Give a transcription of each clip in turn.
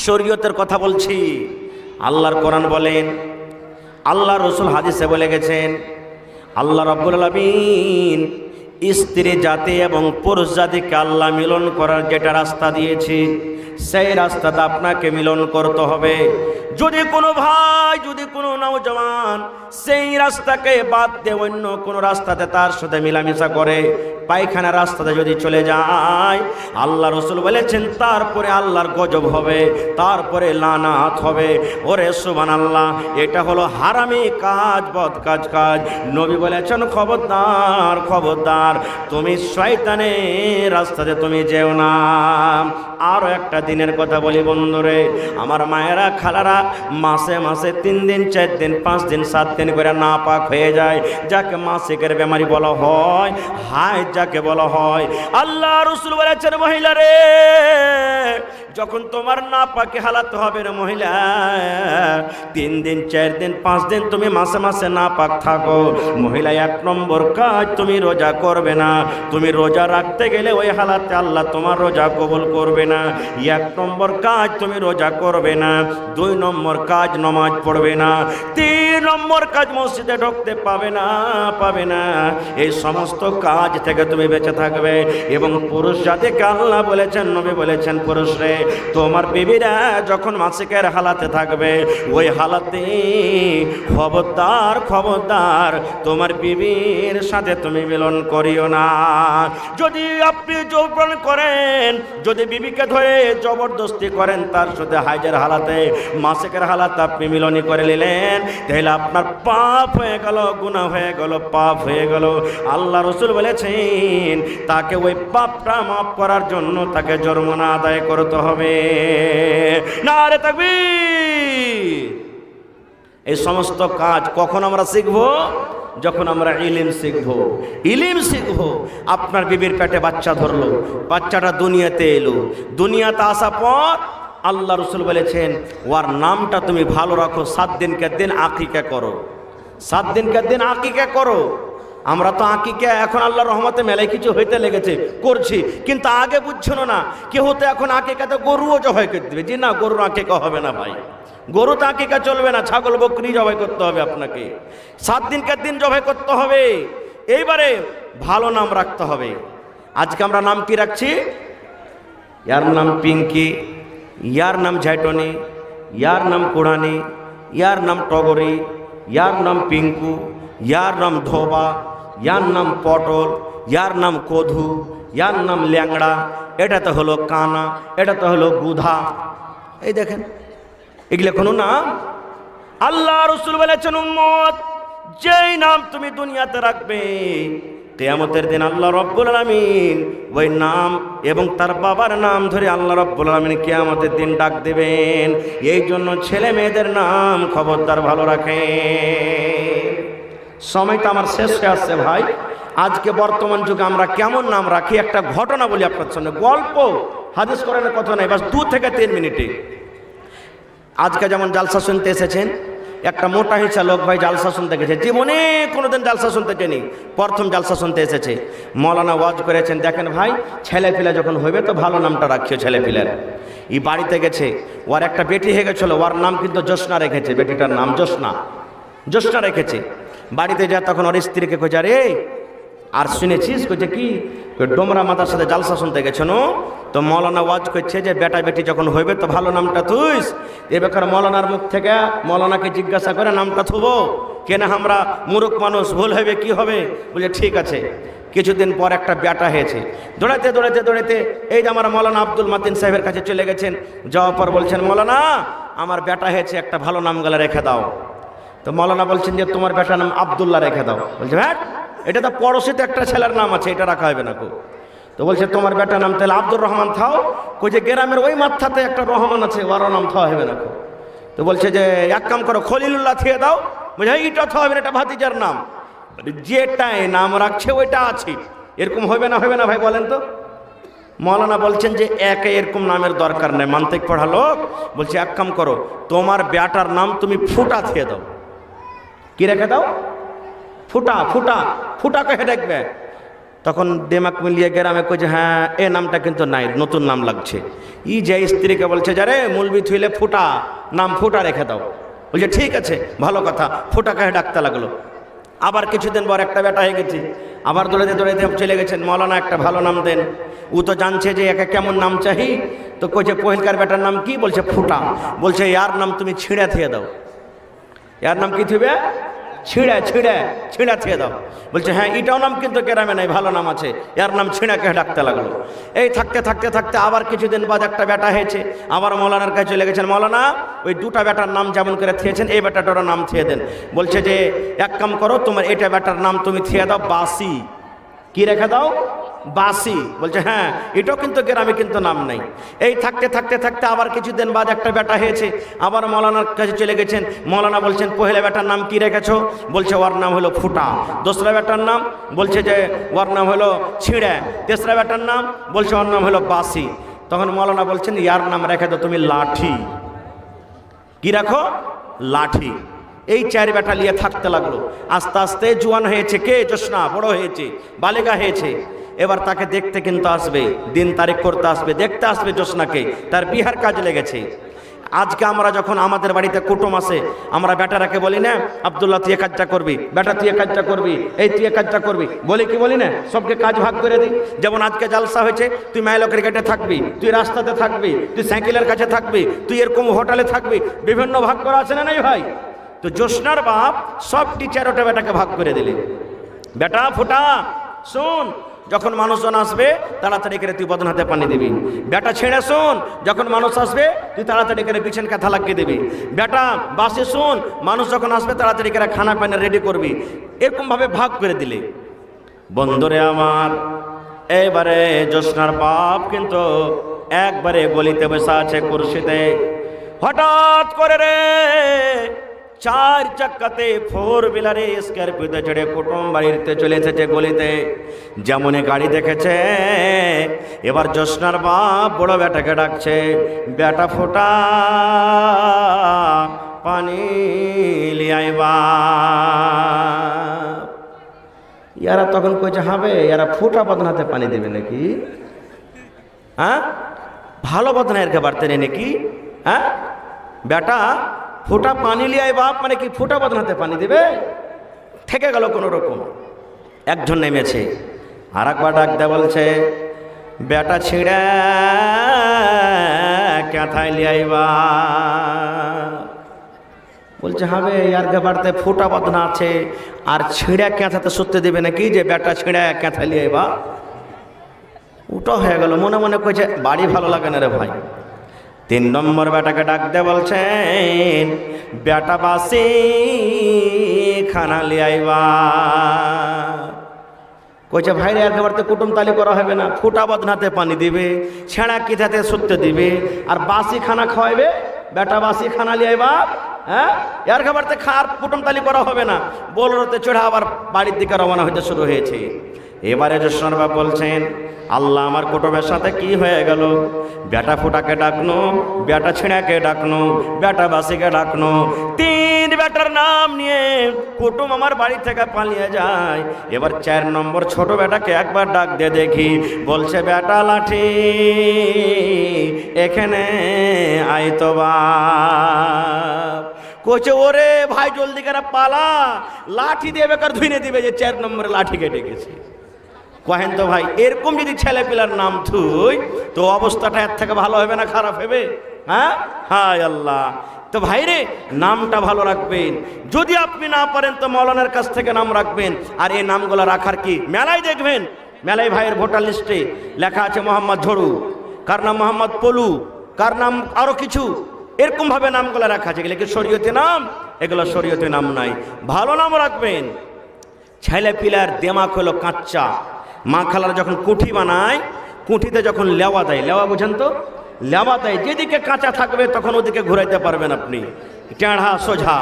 শরীয়তের কথা বলছি। আল্লাহর কোরআন বলেন, আল্লাহ রসুল হাদিসে বলে গেছেন, আল্লাহ রাব্বুল আলামিন স্ত্রী জাতি এবং পুরুষ জাতিকে আল্লাহ মিলন করার যেটা রাস্তা দিয়েছে, সেই রাস্তাতে আপনাকে মিলন করতে হবে। যদি কোনো ভাই, যদি কোনো নওজওয়ান সেই রাস্তাকে বাদ দিয়ে অন্য কোনো রাস্তাতে তার সাথে মিলামিশা করে, পায়খানা রাস্তাতে যদি চলে যায়, আল্লাহ রসুল বলেছেন তারপরে আল্লাহর গজব হবে, তারপরে লানাত হবে। ওরে সুবহানাল্লাহ, এটা হলো হারামি কাজ, বদ কাজ। নবী বলেছেন খবরদার খবরদার, তুমি শয়তানের রাস্তাতে তুমি যেও না। আরও একটা দিনের কথা বলি বন্ধুরে, আমার মায়েরা খালারা, মাসে মাসে 3 দিন 4 দিন 5 দিন 7 দিন করে নাপাক হয়ে যায়, যাকে মাসিকের বেমারি বলা হয়, হায় যাকে বলা হয়। আল্লাহ রাসূল বলেছেন, মহিলা রে, যখন তোমার নাপাকে হালাত হবে রে মহিলা, 3 দিন 4 দিন 5 দিন তুমি মাসে মাসে নাপাক থাকো, মহিলা 1 নম্বর কাজ তুমি রোজা করবে না। তুমি রোজা রাখতে গেলে ওই হালাতে আল্লাহ তোমার রোজা কবুল করবে না। 1 নম্বর কাজ তুমি রোজা করবে না। 2 নম্বর কাজ নামাজ পড়বে না। 3 নম্বর কাজ মসজিদে ঢুকতে পাবে না। এই সমস্ত কাজ থেকে তুমি বেঁচে থাকবে। এবং পুরুষ জাতিকে আল্লাহ বলেছেন, নবী বলেছেন, পুরুষ রে, তোমার বিবিরা যখন মাসিকের হালাতে থাকবে, ওই হালাতে খবরদার তোমার বিবির সাথে তুমি মিলন করিও না। যদি আপনি যৌবন করেন, যদি বিবিকে ধরে জবরদস্তি করেন, তার সাথে হাইজের হালাতে, মাসিকের হালাতে আপনি মিলনই করে নিলেন, তাহলে আপনার পাপ হয়ে গেল, গুনাহ হয়ে গেল, পাপ হয়ে গেল। আল্লাহ রাসূল বলেছেন তাকে ওই পাপটা মাফ করার জন্য তাকে জরিমানা আদায় করতে হবে। নারে তাকবীর। এই সমস্ত কাজ কখন আমরা শিখব? যখন আমরা ইলম শিখব। আপনার বিবির পেটে বাচ্চা ধরলো, বাচ্চাটা দুনিয়াতে এলো, দুনিয়াতে আসা পর আল্লাহ রাসূল বলেছেন ওর নামটা তুমি ভালো রাখো, 7 দিনকে দিন আকিকা করো, 7 দিনকে দিন আকিকা করো। আমরা তো আকিকা এখন আল্লাহর রহমতে মেলায় কিছু হইতে লেগেছে, করছি, কিন্তু আগে বুঝছো না, কেউ তো এখন আকিকাতে গরুও জবাই করে দেবে। জি না, গরুর আকিকা হবে না ভাই, গরু তো আকিকা চলবে না, ছাগল বকরি জবাই করতে হবে আপনাকে, 7 দিনকে দিন জবাই করতে হবে। এইবারে ভালো নাম রাখতে হবে। আজকে আমরা নাম কি রাখছি? ইয়ার নাম পিঙ্কি, ইয়ার নাম ঝাইটনি, ইয়ার নাম কুড়ানি, ইয়ার নাম টগরি, ইয়ার নাম পিঙ্কু, ইয়ার নাম ধোবা, ইয়ার নাম পটল, ইয়ার নাম কধু, ইয়ার নাম ল্যাংড়া, এটা তো হলো কানা, এটা তো হলো গুধা। এই দেখেন, এগুলো কোনো নাম? আল্লাহ রাসূল বলেছেন উম্মত, যেই নাম তুমি দুনিয়াতে রাখবে, কিয়ামতের দিন আল্লাহ রাব্বুল আলামিন ওই নাম এবং তার বাবার নাম ধরে আল্লাহ রাব্বুল আলামিন কিয়ামতের দিন ডাক দেবেন। এই জন্য ছেলে মেয়েদের নাম খবরদার ভালো রাখেন। সময়টা আমার শেষ হয়ে আসছে ভাই। আজকে বর্তমান যুগে আমরা কেমন নাম রাখি, একটা ঘটনা বলি আপনার সামনে, গল্প, হাদিস কোরআনের কথা নাই, বাস 2 থেকে 3 মিনিটে। আজকে যেমন জালসা শুনতে এসেছেন, একটা মোটা হিসা লোক ভাই জালসা শুনতে গেছে, জীবনে কোনোদিন জালসা শুনতে যায়নি, প্রথম জালসা শুনতে এসেছে। মৌলানা ওয়াজ করেছেন, দেখেন ভাই, ছেলেপিলা যখন হইবে তো ভালো নামটা রাখিও ছেলেপিলার। এই বাড়িতে গেছে, ওর একটা বেটি হয়ে গেছিল, ওর নাম কিন্তু জ্যোৎস্না রেখেছে, বেটিটার নাম জ্যোৎস্না রেখেছে। বাড়িতে যা তখন ওর স্ত্রীকে কইছে, আরে আর শুনেছিস, কইছে কি, ডোমরা মাতার সাথে জালসা শুনতে গেছে নো, তো মৌলানা ওয়াজ করছে যে বেটা বেটি যখন হইবে তো ভালো নামটা থুইস। এ বেকার মৌলানার মুখ থেকে মৌলানাকে জিজ্ঞাসা করে নামটা থুবো কেন, আমরা মূর্খ মানুষ, ভুল হবে কি হবে, বলে ঠিক আছে। কিছুদিন পর একটা বেটা হয়েছে, দৌড়াতে এই যে আমার মৌলানা আব্দুল মাতিন সাহেবের কাছে চলে গেছেন। যাওয়ার পর বলছেন, মৌলানা আমার বেটা হয়েছে, একটা ভালো নাম গলা রেখে দাও। তো মৌলানা বলছেন যে তোমার বেটার নাম আব্দুল্লাহ রেখে দাও। বলছে হ্যাঁ, এটা তো পড়োশিতে একটা ছেলের নাম আছে, এটা রাখা হবে না কো। তো বলছে তোমার বেটার নাম তাহলে আব্দুর রহমান থাও। কইছে গ্রামের ওই মাথাতে একটা রহমান আছে, ওর নাম থাওয়া হবে না কো। তো বলছে যে এক কাম করো, খলিলুল্লাহ থিয়ে দাও। বলছে এইটা থাওয়া হবে না, এটা ভাতিজার নাম, যেটাই নাম রাখছে ওইটা আছে, এরকম হবে না ভাই বলেন তো। মৌলানা বলছেন যে একে এরকম নামের দরকার নেই, মান্তিক পড়া লোক। বলছে এক কাম করো, তোমার বেটার নাম তুমি ফুটা থিয়ে দাও। কি রেখে দাও? ফুটা কে দেখবে। তখন দেমাক মিলিয়ে গ্রামে কইছে হ্যাঁ এ নামটা কিন্তু নাই, নতুন নাম লাগছে। ই যে স্ত্রীকে বলছে যারে মুলবি থুইলে ফুটা, নাম ফুটা রেখে দাও। বলছে ঠিক আছে, ভালো কথা, ফুটাকে ডাকতে লাগলো। আবার কিছুদিন পর একটা বেটা হয়ে গেছে, আবার দৌড়াতে দৌড়াতে চলে গেছেন, মৌলানা একটা ভালো নাম দেন। ও তো জানছে যে একে কেমন নাম চাহি, তো কইছে পহিলকার বেটার নাম কি? বলছে ফুটা। বলছে ইয়ার নাম তুমি ছিঁড়া থিয়ে দাও। ইয়ার নাম কি থিবে? ছিঁড়া ছিঁড়া ছিঁড়া থিয়ে দাও। বলছে হ্যাঁ এটাও নাম কিন্তু গ্রামে নাই, ভালো নাম আছে, এর নাম ছিঁড়াকে ডাকতে লাগলো। এই থাকতে থাকতে থাকতে আবার কিছুদিন বাদ একটা বেটা হয়েছে, আবার মৌলানার কাছে চলে গেছেন, মৌলানা ওই দুটা বেটার নাম যেমন করে থিয়েছেন এই বেটাটারও নাম থিয়ে দেন। বলছে যে এক কাম করো, তোমার এটা বেটার নাম তুমি থিয়ে দাও বাসি। কি রেখে দাও? বাসি। বলছে হ্যাঁ এটাও কিন্তু গ্রামে কিন্তু নাম নাই। এই থাকতে থাকতে থাকতে আবার কিছুদিন বাদ একটা বেটা হয়েছে, আবার মৌলানার কাছে চলে গেছেন। মৌলানা বলছেন পহেলা বেটার নাম কি রেখেছো? বলছে ওর নাম হলো ফুটা। দোসরা বেটার নাম? বলছে যে ওর নাম হলো ছিঁড়ে। তেসরা বেটার নাম? বলছে ওর নাম হলো বাসি। তখন মৌলানা বলছেন ইয়ার নাম রেখে দাও তুমি লাঠি। কি রাখো? লাঠি। এই চার বেটা নিয়ে থাকতে লাগলো। আস্তে আস্তে জোয়ান হয়েছে কে? জোসনা বড় হয়েছে, বালিকা হয়েছে। এবার তাকে দেখতে কিন্তু আসবে, দিন তারিখ করতে আসবে, দেখতে আসবে জোসনাকে, তার বিহার কাজ লেগেছে। আজকে আমরা যখন আমাদের বাড়িতে কুটুম আসে, আমরা বেটারাকে বলি না আব্দুল্লাহ তুই এ কাজটা করবি, বেটা তুই এ কাজটা করবি, এই তুই এ কাজটা করবি, বলি কি বলি না? সবকে কাজ ভাগ করে দিই। যেমন আজকে জালসা হয়েছে, তুই মাইলকের গেটে থাকবি, তুই রাস্তাতে থাকবি, তুই সাইকেলের কাছে থাকবি, তুই এরকম হোটেলে থাকবি, বিভিন্ন ভাগ করা আছে না নাই ভাই? তো জোসনার বাপ সব টিচার ওটা বেটাকে ভাগ করে দিলে। বেটা ফুটা শোন, যখন মানুষজন আসবে তাড়াতাড়ি করে তুই বদন হাতে পানি দিবি। বেটা ছেড়ে শোন, যখন মানুষ আসবে তুই তাড়াতাড়ি করে বিছান কাঁথা লাগিয়ে দিবি। বেটা বাসে শোন, মানুষ যখন আসবে তাড়াতাড়ি করে খানা পানি রেডি করবি। এরকমভাবে ভাগ করে দিলে। বন্ধুরে আমার, এবারে জোসনার বাপ কিন্তু একবারে গলিতে বসে আছে কুরসিতে। হঠাৎ করে রে চার চাক্কাতে ফোর বিলারে স্করপিওতে চড়ে কুটুম বাড়িতে চলে এসেছে গলিতে। যেমন গাড়ি দেখেছে, এবার জোসনার বাপ বড় বেটাকে ডাকছে, বেটা ফোটা পানি লিয়াইবা। ইয়ারা তখন কইছে হবে এরা ফুটা বদনাতে পানি দেবে নাকি? হ্যাঁ ভালো বদনা এরকে বাড়তে নেই নাকি? হ্যাঁ বেটা ফুটা পানি লিয়াই বাপ মানে কি ফুটা বদনাতে পানি দেবে? ঠেকে গেল কোনো রকম। একজন নেমেছে, আর একবার ডাক দেয়া বলছে বেটা ছিঁড়ে ক্যাথায় লিয়াইবা। বলছে হবে ইয়ার বাড়িতে ফুটা বদনা আছে, আর ছিঁড়ে ক্যাথাতে সত্যি দেবে নাকি যে বেটা ছিঁড়ে ক্যাথায় লিয়াইবা? ওটা হয়ে গেল। মনে মনে কইছে বাড়ি ভালো লাগে না রে ভাই। 3 নম্বর বেটাকে ডাক দে বলছেন বেটা বাসি খানা লিয়াইবা। কইছে ভাই রে একেবারে কুটুম তালি করা হবে না, ফুটা বদনাতে পানি দিবে, ছেঁড়া কিথাতে সত্যি দিবে, আর বাসি খানা খাওয়াইবে। বেটা বাসি খানা লিয়াইবা। হ্যাঁ এর খাবারতে খার কুটুম তালি করা হবে না। বোলরতে চড়া আবার বাড়ির দিকে রওনা হইতে শুরু হয়েছে। এবারে জোসনার বাপ বলছেন আল্লাহ আমার কুটুমের সাথে কি হয়ে গেল? বেটা ফুটাকে ডাকনো, বেটা ছিঁড়াকে ডাকনো, বেটা বাসিকে ডাকনো, 3 বেটার নাম নিয়ে কুটুম আমার বাড়ি থেকে পালিয়ে যায়। এবার 4 নম্বর ছোট বেটাকে একবার ডাক দিয়ে দেখি। বলছে বেটা লাঠি এখানে আই তো বাপ। কোচে ওরে ভাই জলদি করে পালা, লাঠি দিয়ে বেকার ধুইনে দিবে যে 4 নম্বরে লাঠি কেটে গেছে। কহেন তো ভাই এরকম যদি ছেলে পিলার নাম থুই তো অবস্থাটা এর থেকে ভালো হবে না খারাপ হবে? হ্যাঁ হায় আল্লাহ। তো ভাই রে নামটা ভালো রাখবেন। যদি আপনি না পারেন তো মৌলানার কাছ থেকে নাম রাখবেন। আর এই নামগুলো রাখার কি মেলায় দেখবেন, মেলায় ভাইয়ের ভোটার লিস্টে লেখা আছে মোহাম্মদ ঝড়ু, কার নাম মোহাম্মদ পলু, কার নাম আরো কিছু, এরকম ভাবে নামগুলো রাখা আছে। এগুলো কি শরীয়তে নাম? এগুলো শরীয়তে নাম নাই। ভালো নাম রাখবেন। ছেলে পিলার দেমাক হলো কাঁচা। মা খালার যখন কুঠি বানায়, কুঠিতে যখন লেওয়া দেয়, লেওয়া বুঝেন তো, লেওয়া দেয় যেদিকে কাঁচা থাকবে তখন ওদিকে ঘুরাইতে পারবেন আপনি, টেঁড়া সোজা।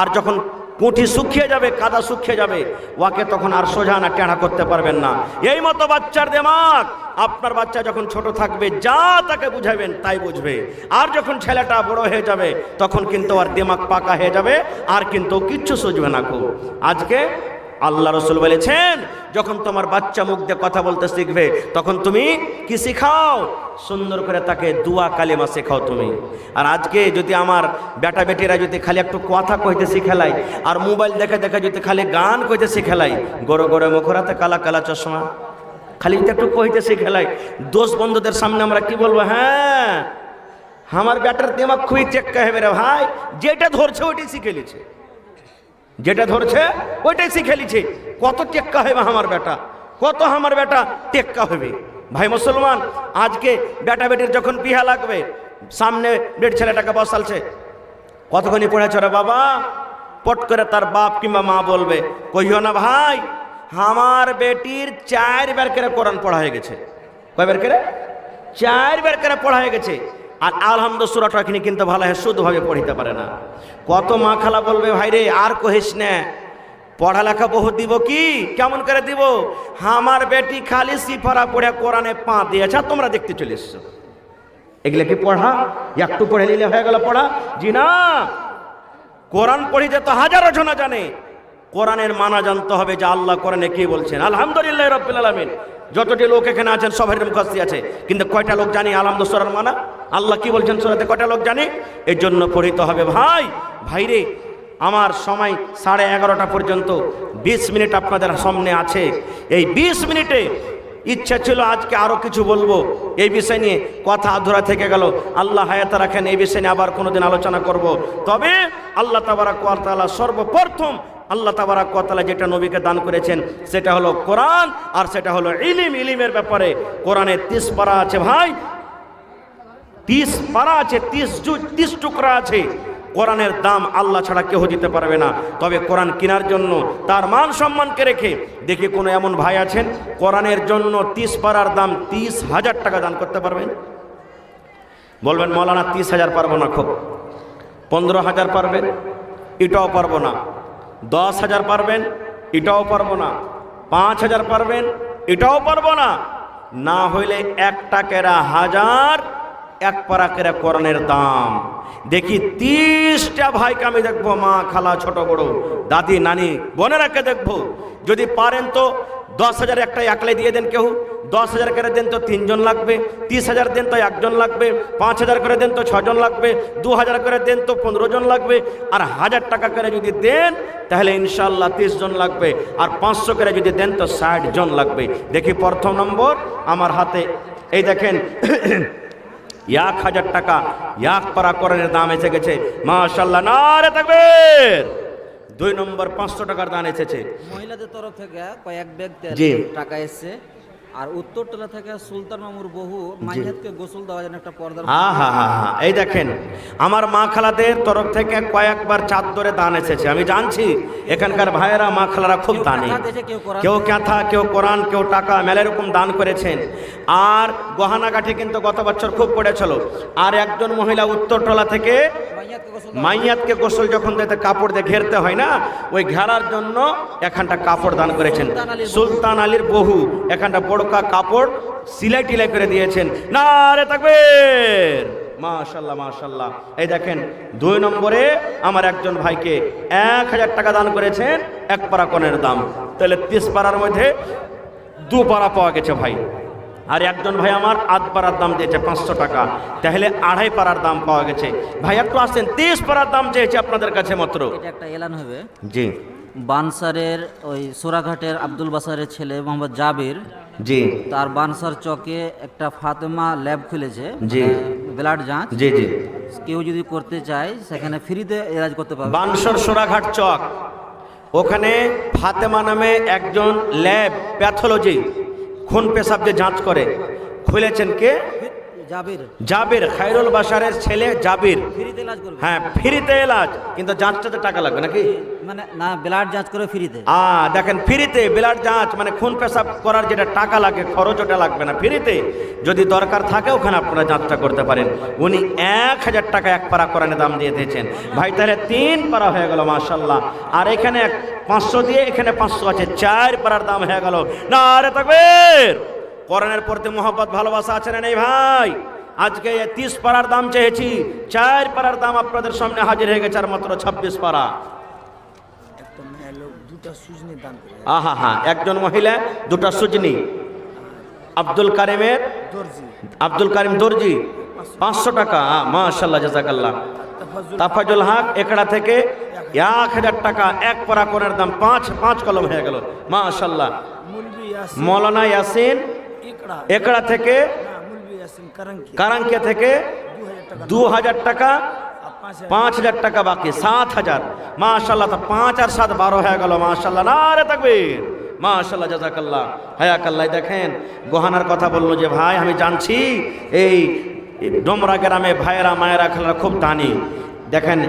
আর যখন কুঠি শুকিয়ে যাবে, কাদা শুকিয়ে যাবে, ওকে তখন আর সোজা না টেঁড়া করতে পারবেন না। এই মতো বাচ্চার দেমাগ। আপনার বাচ্চা যখন ছোট থাকবে যা তাকে বুঝাবেন তাই বুঝবে। আর যখন ছেলেটা বড় হয়ে যাবে তখন কিন্তু আর দেমাগ পাকা হয়ে যাবে, আর কিন্তু কিচ্ছু সুঝবে না। খুব আজকে আল্লাহ রসুল বলেছেন, যখন তোমার বাচ্চা মুখ দিয়ে কথা বলতে শিখবে তখন তুমি কি শিখাও? সুন্দর করে তাকে দুয়া কালেমা শেখাও তুমি। আর আজকে যদি আমার বেটা বেটিরা যদি খালি একটু কথা কইতে শিখেলাই, আর মোবাইল দেখে দেখে যদি খালি গান কইতে শিখেলাই, গড়ে গড়ে মুখরাতে কালা কালা চশমা, খালি যদি একটু কইতে শিখেলাই, দোষ বন্ধুদের সামনে আমরা কি বলবো? হ্যাঁ, আমার বেটার দিমাগ খুবই চেক্কা হবে রে ভাই, যেটা ধরছে ওইটাই শিখে লিছে, যেটা ধরছে ওইটাই শিখে লিছে। কত টেক্কা হবে আমার বেটা, কত আমার বেটা টেক্কা হবে। ভাই মুসলমান, আজকে বেটা বেটির যখন বিহা লাগবে, সামনে বেট ছেলেটাকে বসালছে, কতক্ষণি পড়েছে রে বাবা, পট করে তার বাপ কিংবা মা বলবে, কইও না ভাই, আমার বেটির 4 বার করে কোরআন পড়া হয়ে গেছে। কয়বার করে? 4 বার করে পড়া হয়ে গেছে। আর আলহামদুলিল্লাহ সূরাটা কিন্তু ভালো হয়, শুদ্ধভাবে পড়িতে পারে না। কত মা খালা বলবে, ভাই রে আর কহিস না, পড়ালেখা বহু দিব, কি কেমন করে দিব, আমার বেটি খালি সিফারা পড়ে কোরআনে পা দিয়েছে, তোমরা দেখতে চলে এসছো। এগুলো কি পড়া? একটু পড়ে নিলে হয়ে গেল পড়া? জি না, কোরআন পড়িতে তো হাজারো জনা জানে। কোরআনের মানা জানতে হবে যে আল্লাহ কোরআনে কি বলছেন। আলহামদুলিল্লাহ রাব্বিল আলামিন, যতটি লোক এখানে আছেন সবাই মুখস্থি আছে, কিন্তু কয়টা লোক জানি আলহামদুলিল্লাহ সূরার মানা, আল্লাহ কি বলছেন সূরাতে, কয়টা লোক জানি? এর জন্য পড়িতে হবে ভাই। ভাইরে আমার সময় 11:30 পর্যন্ত 20 মিনিট আপনাদের সামনে আছে। এই 20 মিনিটে ইচ্ছা ছিল আজকে আরো কিছু বলবো, এই বিষয় নিয়ে কথা আধুরা থেকে গেল। আল্লাহ হায়াতে রাখেন, এই বিষয় নিয়ে আবার কোনোদিন আলোচনা করব। তবে আল্লাহ তাবারাক ওয়া তাআলা সর্বপ্রথম আল্লাহ তাবারাক ওয়া তাআলা যেটা নবীকে দান করেছেন সেটা হলো কোরআন, আর সেটা হলো ইলম। ইলমের ব্যাপারে কোরআনে 30 পারা আছে ভাই, 30 পারা আছে, 30 টুকরা আছে। কোরআনের দাম আল্লাহ ছাড়া কেউ দিতে পারবে না। তবে কোরআন কেনার জন্য তার মান সম্মানকে রেখে দেখি কোনো এমন ভাই আছেন কোরআনের জন্য 30 পারার দাম 30,000 টাকা দান করতে পারবেন? বলবেন মৌলানা 30,000 পারবো না, খুব 15,000 পারবেন, এটাও পারবো না। 10,000 পারবেন, এটাও পারবো না। 5,000 পারবেন, এটাও পারবো না। না হইলে 1 টাকারা 1000, 1 পারা করে কোরআনের দাম। দেখি 30টা ভাইকে আমি দেখবো, মা খালা ছোট বড় দাদি নানি বোনেরাকে দেখবো। যদি পারেন তো 10,000 একটা একলাই দিয়ে দেন, কেউ 10,000 করে দেন তো 3 জন লাগবে, 30,000 দেন তো 1 জন লাগবে, 5,000 করে দেন তো 6 জন লাগবে, 2,000 করে দেন তো 15 জন লাগবে, আর 1,000 টাকা করে যদি দেন তাহলে ইনশাআল্লাহ 30 জন লাগবে, আর 500 করে যদি দেন তো 60 জন লাগবে। দেখি প্রথম নম্বর আমার হাতে, এই দেখেন 1,000 টাকা 1 পারা কোরআনের দাম এসে গেছে, মাশাআল্লাহ, নারে তাকবীর। 2 নম্বর 500 টাকার দান এসেছে মহিলাদের তরফ থেকে কয়েক ব্যাগ টাকা এসেছে। আর উত্তরতলা থেকে সুলতান মামুর বহু মাইয়াতকে গোসল দেওয়ার জন্য একটা পর্দা। এই দেখেন আমার মা খালাদের তরফ থেকে কয়েকবার চাদরে দান এসেছে। আমি জানছি এখানকার ভাইয়েরা মা খালারা খুব দানি, কেউ কাঁথা, কেউ কোরআন, কেউ টাকা, মেলা এরকম দান করেছেন। আর গহনাগাঠি কিন্তু গত বছর খুব পড়েছিল। আর একজন মহিলা উত্তরতলা থেকে মাইয়াতকে গোসল যখন দিতে কাপড় দিয়ে ঘেরতে হয় না, ওই ঘেরার জন্য এখানটা কাপড় দান করেছেন। সুলতান আলীর বহু এখানটা বড়কা কাপড় সিলাই টিলাই করে দিয়েছেন, নারে তাকবীর, মাশাআল্লাহ মাশাআল্লাহ। এই দেখেন 2 নম্বরে আমার একজন ভাইকে 1,000 টাকা দান করেছেন 1 পারা কোরআনের দাম। তাহলে 30 পারার মধ্যে 2 পারা পাওয়া গেছে ভাই। আর একজন ভাই আমার 8 পারার দাম দিয়েছে 500 টাকা, তাহলে 2.5 পারার দাম পাওয়া গেছে। ভাই একটু আসেন, 30 পারার দাম চেয়েছে আপনাদের কাছে মাত্র। এটা একটা এলান হবে। জি, বানসারের ওই সোরাঘাটের আব্দুল বাসারের ছেলে মোহাম্মদ জাবির, জি, তার বানসার চকে একটা ফাতেমা ল্যাব খুলেছে, জি, ব্লাড যাঁচ। জি জি, কেউ যদি করতে চায় সেখানে ফ্রিতে এলাজ করতে পারবে। বানসর সোরাঘাট চক, ওখানে ফাতেমা নামে একজন ল্যাব প্যাথোলজি খুন পেশাব যে যাঁচ করে খুলেছেন। কে? জাবির। জাবির, খায়রুল বাসারের ছেলে জাবির। ফ্রিতে এলাজ করবে। হ্যাঁ, ফ্রিতে এলাজ, কিন্তু যাঁচটাতে টাকা লাগবে নাকি? মানে না, ব্লাড যাঁচ করে ফ্রিতে। দেখেন, ফ্রিতে ব্লাড যাঁচ, মানে খুন পেশাব করার যেটা টাকা লাগে, খরচ ওটা লাগবে না, ফ্রিতে। যদি দরকার থাকে ওখানে আপনারা যাঁচটা করতে পারেন। উনি 1,000 টাকা 1 পারা কোরআনের দাম দিয়ে দিয়েছেন ভাই, তাহলে 3 পারা হয়ে গেল, মাশাআল্লাহ। আর এখানে 500 দিয়ে এখানে 500 আছে, 4 পারার দাম হয়ে গেল, নারে তাকবীর। কোরআনের প্রতি মোহব্বত ভালোবাসা আছে না নেই ভাই? আজকে 30 পারার দাম চেয়েছি, 4 পারার দাম আপনাদের সামনে হাজির হয়ে গেছে, আর মাত্র 26 পারা। দুটা সুজনি দান করে আহা হা, একজন মহিলা দুটা সুজনি। আব্দুল কারিমের দর্জি আব্দুল কারিম দর্জি 500 টাকা। মাশাআল্লাহ, জাযাকাল্লাহ। তাফাজুল হক একড়া থেকে 1000 টাকা। এক পরা কোণের দাম 5 কলম হয়ে গেল। মাশাআল্লাহ। মুলবি ইয়াসিন মৌলানা ইয়াসিন ইকড়া একড়া থেকে, মুলবি ইয়াসিন কারাঙ্কি কারাঙ্কিয়া থেকে 2000 টাকা। 5000 টাকা বাকি, 7000। মাশাআল্লাহ, তা 5 আর 7 12 হয়ে গেল। মাশাআল্লাহ, নারে তাকবীর। মাশাআল্লাহ, জাযাকাল্লাহ, হায়াকাল্লাহ। দেখেন গহনার কথা বললো যে ভাই আমি জানছি এই ডোমরা গ্রামে ভাইয়েরা মায়েরা খেলার খুব দানি। দেখেন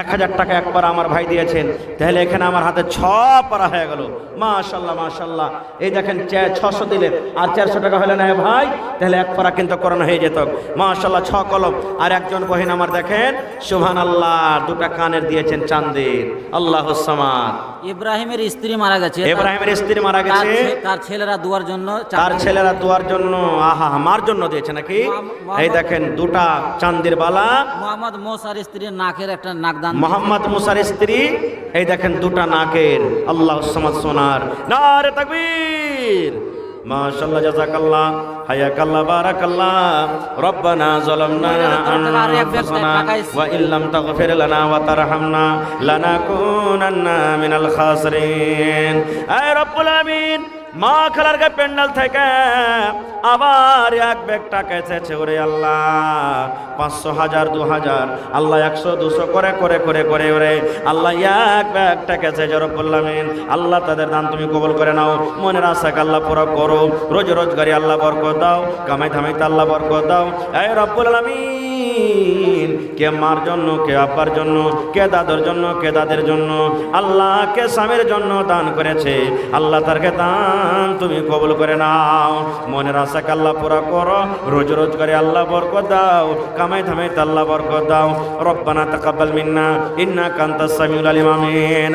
1000 টাকা এক পারা আমার ভাই দিয়েছেন, তাহলে এখানে আমার হাতে 6 পারা হয়ে গেল। মাশাআল্লাহ, মাশাআল্লাহ। এই দেখেন 600 দিলে আর 400 টাকা হলে না ভাই, তাহলে এক পারা কিন্তু করানো হয়ে যেত। মাশাআল্লাহ, 6 কলম। আর একজন বহিন আমার দেখেন সুবহানাল্লাহ, দুটা কানের দিয়েছেন চাঁদের। আল্লাহুস সামাদ। ইব্রাহিমের স্ত্রী মারা গেছে, ইব্রাহিমের স্ত্রী মারা গেছে, তার ছেলেরা দুয়ার জন্য, তার ছেলেরা দোয়ার জন্য, আহা মার জন্য দিয়েছে নাকি। এই দেখেন দুটা চাঁদের বালা। মোহাম্মদ মোসার স্ত্রীর নাকের একটা নাক দান, মোহাম্মদ মুসার স্ত্রী এই দেখেন দুটা নাকের। আল্লাহুস সামাদ, সোনার। নারে তাকবীর। মাশাআল্লাহ, জাযাকাল্লাহ, হায়াকাল্লাহ, বারাকাল্লাহ। রব্বানা যালামনা আনফুসানা ওয়া ইল্লাম তাগফির লানা ওয়া তারহামনা লানাকুনান্না মিনাল খাসিরিন। হে রব্বুল আমিন, মা খেলার গে প্যান্ডেল থেকে আবার এক ব্যাগ টাকা এসেছে। ওরে আল্লাহ, 500, 1000, 2000, আল্লাহ 100, 200 করে করে করে করে ওরে আল্লাহ এক ব্যাগ টাকা এসেছে। রব্বুল আমিন, আল্লাহ তাদের দান তুমি কবুল করে নাও। মনের আশাকে আল্লাহ পুরো করো। রোজগারি আল্লাহ বরকত দাও। কামাই ধামাইতে আল্লাহ বরকত দাও। হে রব্বুল আমিন, কে মার জন্য, কে আব্বার জন্য, কে দাদর জন্য, কে দাদের জন্য, আল্লাহ কে স্বামীর জন্য দান করেছে, আল্লাহ তারকে দান তুমি কবুল করে নাও। মনের আশাকে আল্লাহ পুরা করো। রোজগারি আল্লাহ বরকত দাও। কামাই ধামাইতে আল্লাহ বরকত দাও। রব্বানা তাকাব্বাল মিন্না ইন্নাকা আনতাস সামিউল আলিম। আমিন।